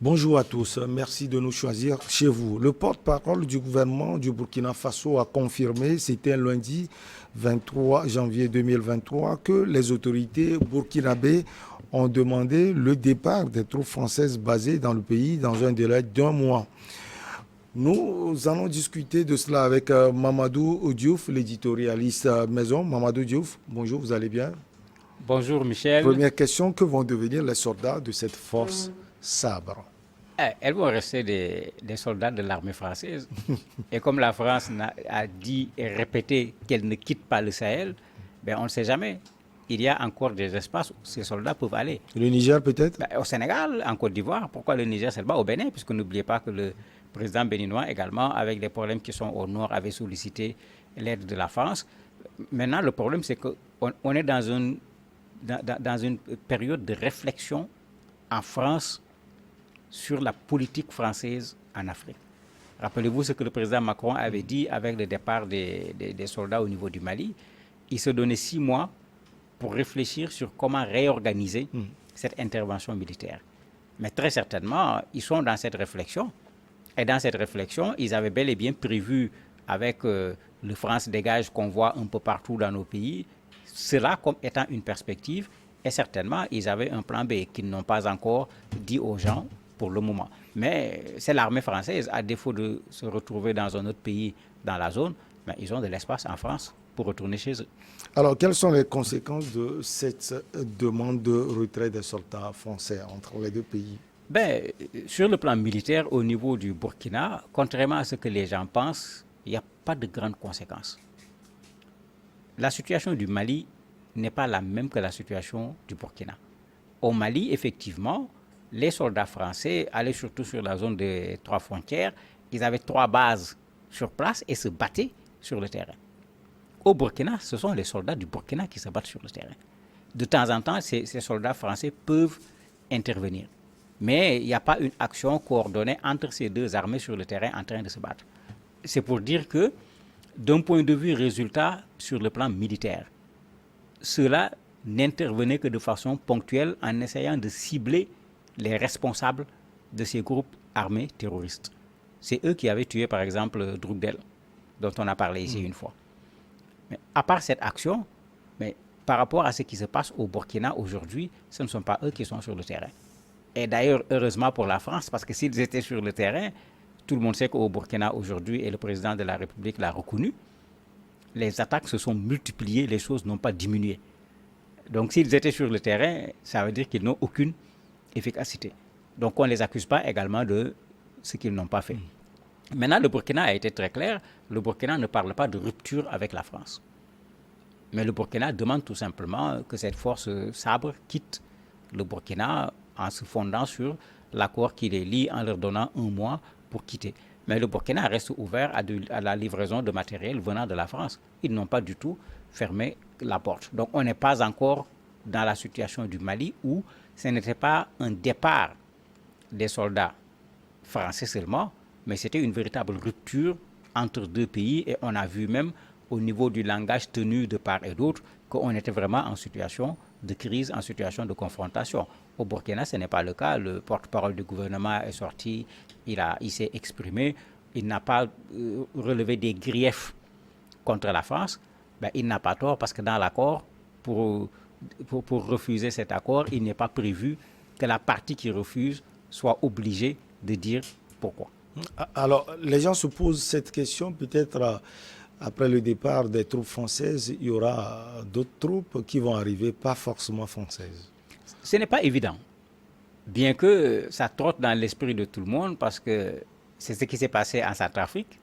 Bonjour à tous, merci de nous choisir chez vous. Le porte-parole du gouvernement du Burkina Faso a confirmé, c'était lundi 23 janvier 2023, que les autorités burkinabées ont demandé le départ des troupes françaises basées dans le pays dans un délai d'un mois. Nous allons discuter de cela avec Mamadou Diouf, l'éditorialiste maison. Mamadou Diouf, bonjour, vous allez bien? Bonjour Michel. Première question, que vont devenir les soldats de cette force sabre? Elles vont rester des soldats de l'armée française. Et comme la France a dit et répété qu'elle ne quitte pas le Sahel, ben on ne sait jamais. Il y a encore des espaces où ces soldats peuvent aller. Le Niger peut-être? Ben, au Sénégal, en Côte d'Ivoire, pourquoi le Niger seulement? Au Bénin, puisque n'oubliez pas que le président béninois également, avec les problèmes qui sont au nord, avait sollicité l'aide de la France. Maintenant, le problème, c'est qu'on est dans une période de réflexion en France sur la politique française en Afrique. Rappelez-vous ce que le président Macron avait dit avec le départ des soldats au niveau du Mali. Il se donnait 6 mois pour réfléchir sur comment réorganiser cette intervention militaire. Mais très certainement, ils sont dans cette réflexion. Et dans cette réflexion, ils avaient bel et bien prévu, avec le France Dégage qu'on voit un peu partout dans nos pays, cela comme étant une perspective. Et certainement, ils avaient un plan B qu'ils n'ont pas encore dit aux gens pour le moment. Mais c'est l'armée française, à défaut de se retrouver dans un autre pays dans la zone, mais ils ont de l'espace en France pour retourner chez eux. Alors, quelles sont les conséquences de cette demande de retrait des soldats français entre les deux pays? Ben, sur le plan militaire, au niveau du Burkina, contrairement à ce que les gens pensent, il n'y a pas de grandes conséquences. La situation du Mali n'est pas la même que la situation du Burkina. Au Mali, effectivement, les soldats français allaient surtout sur la zone des 3 frontières. Ils avaient 3 bases sur place et se battaient sur le terrain. Au Burkina, ce sont les soldats du Burkina qui se battent sur le terrain. De temps en temps, ces soldats français peuvent intervenir. Mais il n'y a pas une action coordonnée entre ces deux armées sur le terrain en train de se battre. C'est pour dire que, d'un point de vue résultat sur le plan militaire, cela n'intervenait que de façon ponctuelle en essayant de cibler les responsables de ces groupes armés terroristes. C'est eux qui avaient tué, par exemple, Drukdel, dont on a parlé ici une fois. Mais à part cette action, mais par rapport à ce qui se passe au Burkina aujourd'hui, ce ne sont pas eux qui sont sur le terrain. Et d'ailleurs, heureusement pour la France, parce que s'ils étaient sur le terrain, tout le monde sait qu'au Burkina aujourd'hui, et le président de la République l'a reconnu, les attaques se sont multipliées, les choses n'ont pas diminué. Donc s'ils étaient sur le terrain, ça veut dire qu'ils n'ont aucune efficacité. Donc on ne les accuse pas également de ce qu'ils n'ont pas fait. Maintenant, le Burkina a été très clair. Le Burkina ne parle pas de rupture avec la France. Mais le Burkina demande tout simplement que cette force sabre quitte le Burkina en se fondant sur l'accord qui les lie, en leur donnant un mois pour quitter. Mais le Burkina reste ouvert à la livraison de matériel venant de la France. Ils n'ont pas du tout fermé la porte. Donc on n'est pas encore dans la situation du Mali où ce n'était pas un départ des soldats français seulement, mais c'était une véritable rupture entre deux pays. Et on a vu même au niveau du langage tenu de part et d'autre qu'on était vraiment en situation de crise, en situation de confrontation. Au Burkina, ce n'est pas le cas. Le porte-parole du gouvernement est sorti, il s'est exprimé, il n'a pas relevé des griefs contre la France. Ben, il n'a pas tort parce que dans l'accord, pour refuser cet accord, il n'est pas prévu que la partie qui refuse soit obligée de dire pourquoi. Alors, les gens se posent cette question, peut-être après le départ des troupes françaises, il y aura d'autres troupes qui vont arriver, pas forcément françaises. Ce n'est pas évident, bien que ça trotte dans l'esprit de tout le monde parce que c'est ce qui s'est passé en Centrafrique,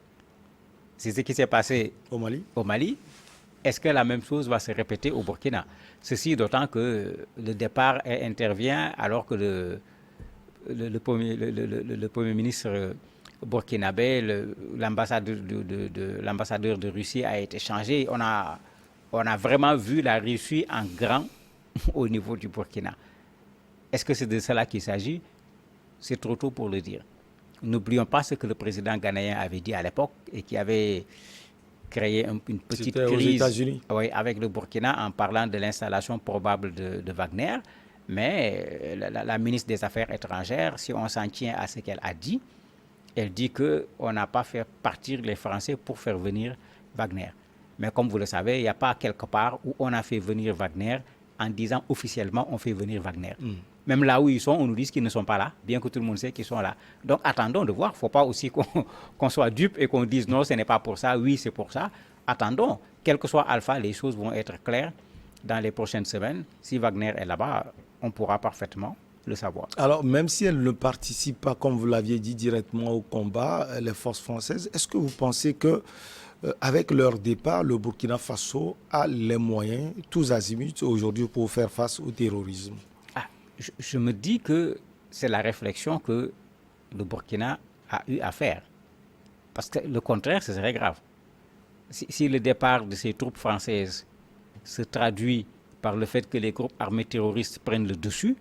c'est ce qui s'est passé Au Mali? au Mali. Est-ce que la même chose va se répéter au Burkina? Ceci d'autant que le départ intervient alors que le premier ministre burkinabé, l'ambassadeur de Russie a été changé. On a vraiment vu la Russie en grand au niveau du Burkina. Est-ce que c'est de cela qu'il s'agit? C'est trop tôt pour le dire. N'oublions pas ce que le président ghanéen avait dit à l'époque et qui avait créé une petite C'était aux crise États-Unis. avec le Burkina en parlant de l'installation probable de Wagner. Mais la ministre des Affaires étrangères, si on s'en tient à ce qu'elle a dit, elle dit qu'on n'a pas fait partir les Français pour faire venir Wagner. Mais comme vous le savez, il n'y a pas quelque part où on a fait venir Wagner en disant officiellement on fait venir Wagner. Même là où ils sont, on nous dit qu'ils ne sont pas là, bien que tout le monde sait qu'ils sont là. Donc attendons de voir. Il ne faut pas aussi qu'on soit dupe et qu'on dise non, ce n'est pas pour ça, oui, c'est pour ça. Attendons. Quel que soit Alpha, les choses vont être claires dans les prochaines semaines. Si Wagner est là-bas, on pourra parfaitement le savoir. Alors, même si elles ne participent pas, comme vous l'aviez dit, directement au combat, les forces françaises, est-ce que vous pensez que avec leur départ, le Burkina Faso a les moyens, tous azimuts, aujourd'hui, pour faire face au terrorisme? Je me dis que c'est la réflexion que le Burkina a eu à faire. Parce que le contraire, ce serait grave. Si le départ de ces troupes françaises se traduit par le fait que les groupes armés terroristes prennent le dessus,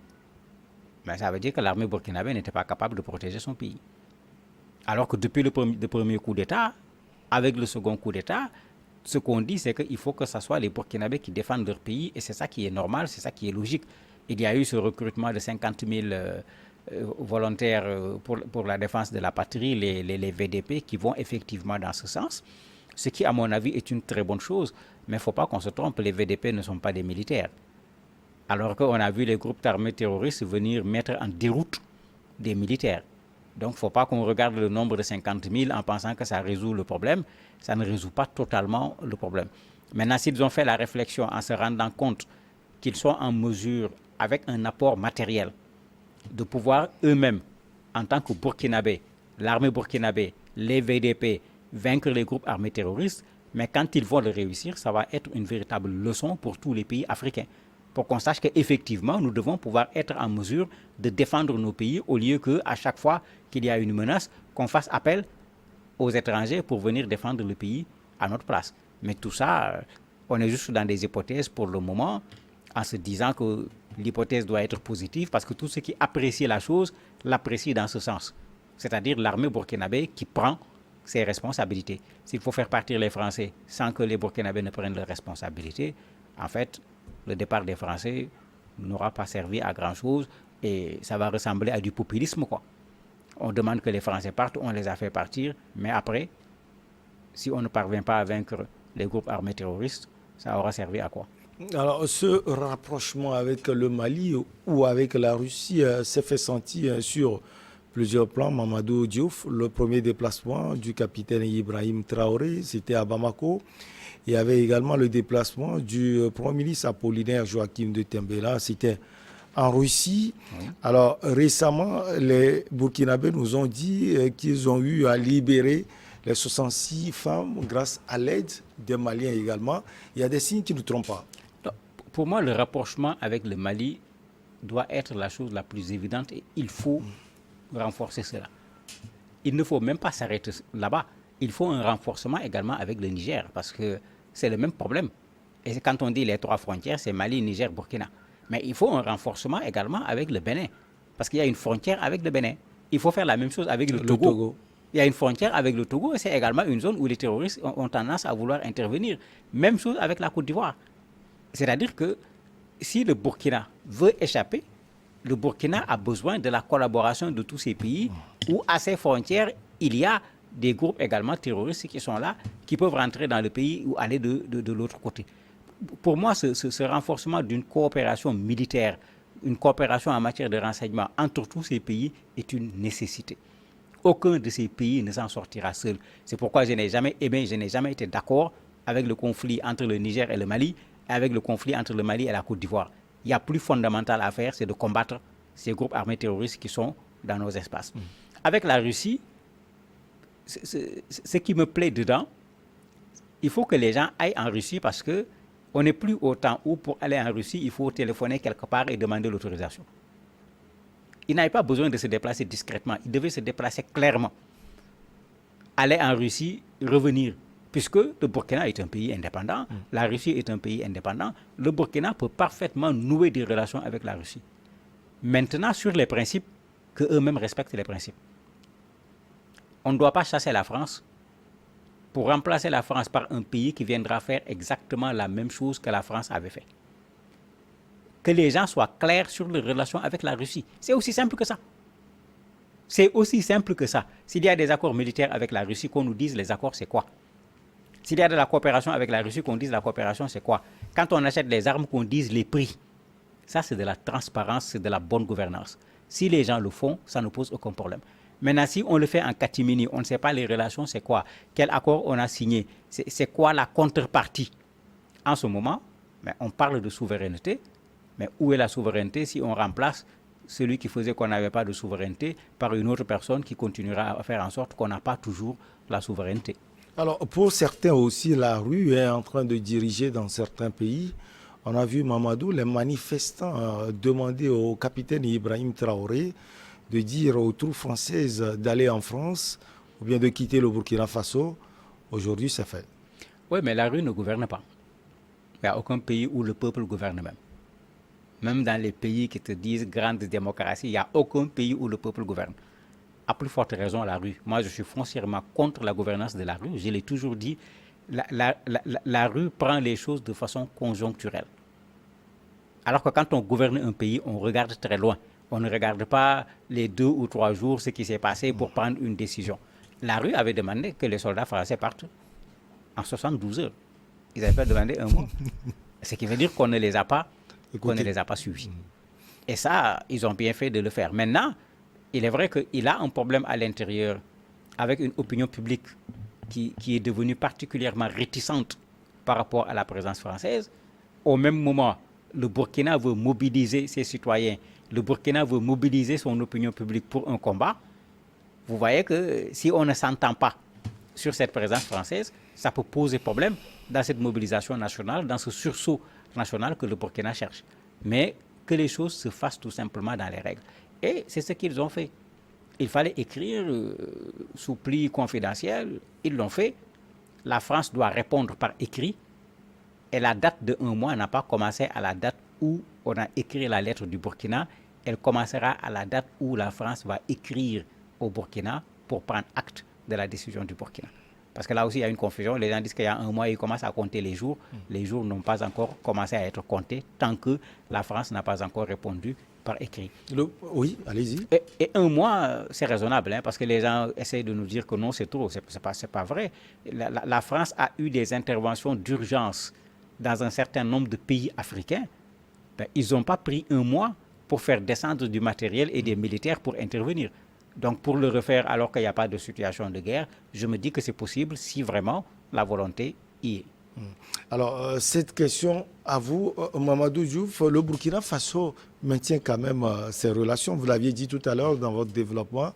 ben ça veut dire que l'armée burkinabé n'était pas capable de protéger son pays. Alors que depuis le premier coup d'État, avec le second coup d'État, ce qu'on dit, c'est qu'il faut que ce soit les Burkinabés qui défendent leur pays, et c'est ça qui est normal, c'est ça qui est logique. Il y a eu ce recrutement de 50 000 volontaires pour la défense de la patrie, les VDP, qui vont effectivement dans ce sens, ce qui, à mon avis, est une très bonne chose. Mais il ne faut pas qu'on se trompe, les VDP ne sont pas des militaires. Alors qu'on a vu les groupes armés terroristes venir mettre en déroute des militaires. Donc, il ne faut pas qu'on regarde le nombre de 50 000 en pensant que ça résout le problème. Ça ne résout pas totalement le problème. Maintenant, s'ils ont fait la réflexion en se rendant compte qu'ils sont en mesure, avec un apport matériel, de pouvoir eux-mêmes, en tant que Burkinabés, l'armée burkinabé, les VDP, vaincre les groupes armés terroristes, mais quand ils vont le réussir, ça va être une véritable leçon pour tous les pays africains. Pour qu'on sache qu'effectivement, nous devons pouvoir être en mesure de défendre nos pays au lieu qu'à chaque fois qu'il y a une menace, qu'on fasse appel aux étrangers pour venir défendre le pays à notre place. Mais tout ça, on est juste dans des hypothèses pour le moment, en se disant que l'hypothèse doit être positive parce que tout ceux qui apprécient la chose l'apprécient dans ce sens. C'est-à-dire l'armée burkinabé qui prend ses responsabilités. S'il faut faire partir les Français sans que les Burkinabés ne prennent leurs responsabilités, en fait, le départ des Français n'aura pas servi à grand-chose et ça va ressembler à du populisme, quoi. On demande que les Français partent, on les a fait partir, mais après, si on ne parvient pas à vaincre les groupes armés terroristes, ça aura servi à quoi? Alors, ce rapprochement avec le Mali ou avec la Russie s'est fait sentir sur plusieurs plans. Mamadou Diouf, le premier déplacement du capitaine Ibrahim Traoré, c'était à Bamako. Il y avait également le déplacement du Premier ministre Apollinaire Joachim de Tembela, c'était en Russie. Oui. Alors récemment, les Burkinabés nous ont dit qu'ils ont eu à libérer les 66 femmes grâce à l'aide des Maliens également. Il y a des signes qui ne trompent pas. Pour moi, le rapprochement avec le Mali doit être la chose la plus évidente et il faut renforcer cela. Il ne faut même pas s'arrêter là-bas. Il faut un renforcement également avec le Niger parce que c'est le même problème. Et quand on dit les trois frontières, c'est Mali, Niger, Burkina. Mais il faut un renforcement également avec le Bénin parce qu'il y a une frontière avec le Bénin. Il faut faire la même chose avec le Togo. Il y a une frontière avec le Togo et c'est également une zone où les terroristes ont tendance à vouloir intervenir. Même chose avec la Côte d'Ivoire. C'est-à-dire que si le Burkina veut échapper, le Burkina a besoin de la collaboration de tous ces pays où à ces frontières, il y a des groupes également terroristes qui sont là, qui peuvent rentrer dans le pays ou aller de l'autre côté. Pour moi, ce renforcement d'une coopération militaire, une coopération en matière de renseignement entre tous ces pays est une nécessité. Aucun de ces pays ne s'en sortira seul. C'est pourquoi je n'ai jamais aimé, je n'ai jamais été d'accord avec le conflit entre le Niger et le Mali, et avec le conflit entre le Mali et la Côte d'Ivoire. Il y a plus fondamental à faire, c'est de combattre ces groupes armés terroristes qui sont dans nos espaces. Avec la Russie, ce qui me plaît dedans, il faut que les gens aillent en Russie parce qu'on n'est plus au temps où pour aller en Russie, il faut téléphoner quelque part et demander l'autorisation. Ils n'avaient pas besoin de se déplacer discrètement, ils devaient se déplacer clairement. Aller en Russie, revenir. Puisque le Burkina est un pays indépendant, la Russie est un pays indépendant, le Burkina peut parfaitement nouer des relations avec la Russie. Maintenant, sur les principes, qu'eux-mêmes respectent les principes. On ne doit pas chasser la France pour remplacer la France par un pays qui viendra faire exactement la même chose que la France avait fait. que les gens soient clairs sur leurs relations avec la Russie. C'est aussi simple que ça. C'est aussi simple que ça. S'il y a des accords militaires avec la Russie, qu'on nous dise les accords, c'est quoi? S'il y a de la coopération avec la Russie, qu'on dise la coopération, c'est quoi? Quand on achète les armes, qu'on dise les prix. Ça, c'est de la transparence, c'est de la bonne gouvernance. Si les gens le font, ça ne pose aucun problème. Maintenant, si on le fait en catimini, on ne sait pas les relations, c'est quoi? Quel accord on a signé? C'est quoi la contrepartie? En ce moment, on parle de souveraineté, mais où est la souveraineté si on remplace celui qui faisait qu'on n'avait pas de souveraineté par une autre personne qui continuera à faire en sorte qu'on n'a pas toujours la souveraineté? Alors, pour certains aussi, la rue est en train de diriger dans certains pays. On a vu Mamadou, les manifestants demander au capitaine Ibrahim Traoré de dire aux troupes françaises d'aller en France ou bien de quitter le Burkina Faso. Aujourd'hui, c'est fait. Oui, mais la rue ne gouverne pas. Il n'y a aucun pays où le peuple gouverne même. Même dans les pays qui te disent grande démocratie, il n'y a aucun pays où le peuple gouverne. À plus forte raison, la rue. Moi, je suis foncièrement contre la gouvernance de la rue. Je l'ai toujours dit, la rue prend les choses de façon conjoncturelle. Alors que quand on gouverne un pays, on regarde très loin. On ne regarde pas les 2 ou 3 jours ce qui s'est passé pour prendre une décision. La rue avait demandé que les soldats français partent en 72 heures. Ils n'avaient pas demandé un mois. Ce qui veut dire qu'on ne les a pas, suivis. Et ça, ils ont bien fait de le faire. Maintenant, il est vrai qu'il a un problème à l'intérieur avec une opinion publique qui est devenue particulièrement réticente par rapport à la présence française. Au même moment, le Burkina veut mobiliser ses citoyens. Le Burkina veut mobiliser son opinion publique pour un combat. Vous voyez que si on ne s'entend pas sur cette présence française, ça peut poser problème dans cette mobilisation nationale, dans ce sursaut national que le Burkina cherche. Mais que les choses se fassent tout simplement dans les règles. Et c'est ce qu'ils ont fait. Il fallait écrire sous pli confidentiel. Ils l'ont fait. La France doit répondre par écrit. Et la date de 1 mois n'a pas commencé à la date où on a écrit la lettre du Burkina. Elle commencera à la date où la France va écrire au Burkina pour prendre acte de la décision du Burkina. Parce que là aussi, il y a une confusion. Les gens disent qu'il y a 1 mois, ils commencent à compter les jours. Les jours n'ont pas encore commencé à être comptés tant que la France n'a pas encore répondu par écrit. Oui, allez-y. Et 1 mois, c'est raisonnable, parce que les gens essayent de nous dire que non, c'est trop. C'est pas vrai. La France a eu des interventions d'urgence dans un certain nombre de pays africains. Ils n'ont pas pris 1 mois pour faire descendre du matériel et des militaires pour intervenir. Donc, pour le refaire alors qu'il n'y a pas de situation de guerre, je me dis que c'est possible si vraiment la volonté y est. Alors, cette question à vous, Mamadou Diouf, le Burkina Faso maintient quand même ses relations, vous l'aviez dit tout à l'heure dans votre développement,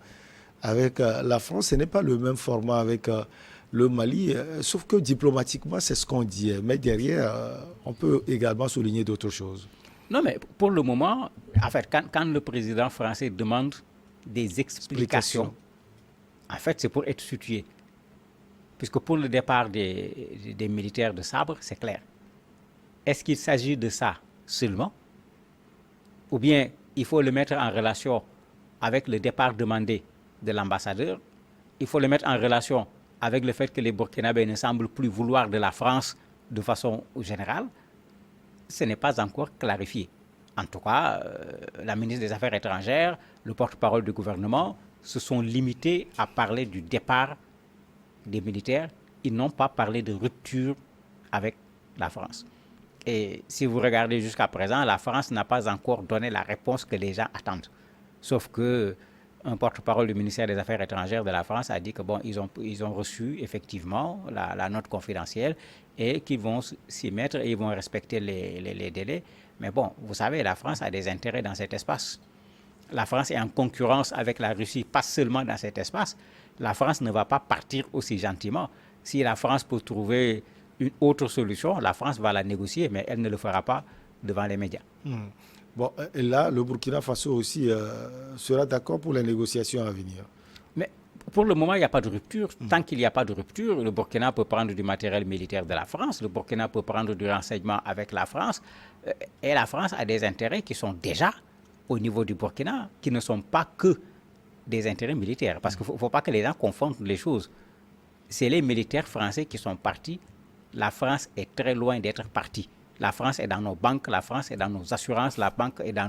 avec la France. Ce n'est pas le même format avec le Mali, sauf que diplomatiquement, c'est ce qu'on dit. Mais derrière, on peut également souligner d'autres choses. Non, mais pour le moment, en fait, quand le président français demande des explications, en fait, c'est pour être situé. Puisque pour le départ des militaires de Sabre, c'est clair. Est-ce qu'il s'agit de ça seulement? Ou bien il faut le mettre en relation avec le départ demandé de l'ambassadeur? Il faut le mettre en relation avec le fait que les Burkinabés ne semblent plus vouloir de la France de façon générale? Ce n'est pas encore clarifié. En tout cas, la ministre des Affaires étrangères, le porte-parole du gouvernement, se sont limités à parler du départ des militaires. Ils n'ont pas parlé de rupture avec la France. Et si vous regardez jusqu'à présent, la France n'a pas encore donné la réponse que les gens attendent. Sauf que un porte-parole du ministère des Affaires étrangères de la France a dit que bon, ils ont reçu effectivement la note confidentielle et qu'ils vont s'y mettre et ils vont respecter les délais. Mais bon, vous savez, la France a des intérêts dans cet espace. La France est en concurrence avec la Russie, pas seulement dans cet espace. La France ne va pas partir aussi gentiment. Si la France peut trouver une autre solution, la France va la négocier, mais elle ne le fera pas devant les médias. Bon, et là, le Burkina Faso aussi sera d'accord pour les négociations à venir. Mais pour le moment, il n'y a pas de rupture. Tant qu'il n'y a pas de rupture, le Burkina peut prendre du matériel militaire de la France, le Burkina peut prendre du renseignement avec la France, et la France a des intérêts qui sont déjà au niveau du Burkina, qui ne sont pas que des intérêts militaires. Parce qu'il ne faut pas que les gens confondent les choses. C'est les militaires français qui sont partis. La France est très loin d'être partie. La France est dans nos banques, la France est dans nos assurances, la banque est dans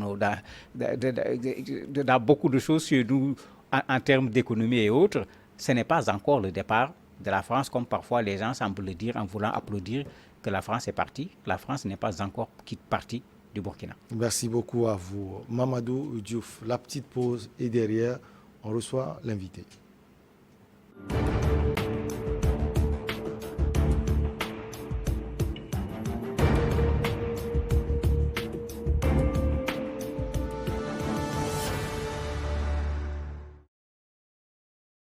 beaucoup de choses sur nous en termes d'économie et autres. Ce n'est pas encore le départ de la France, comme parfois les gens semblent le dire en voulant applaudir que la France est partie. La France n'est pas encore partie du Burkina. Merci beaucoup à vous. Mamadou Diouf, la petite pause est derrière. On reçoit l'invité.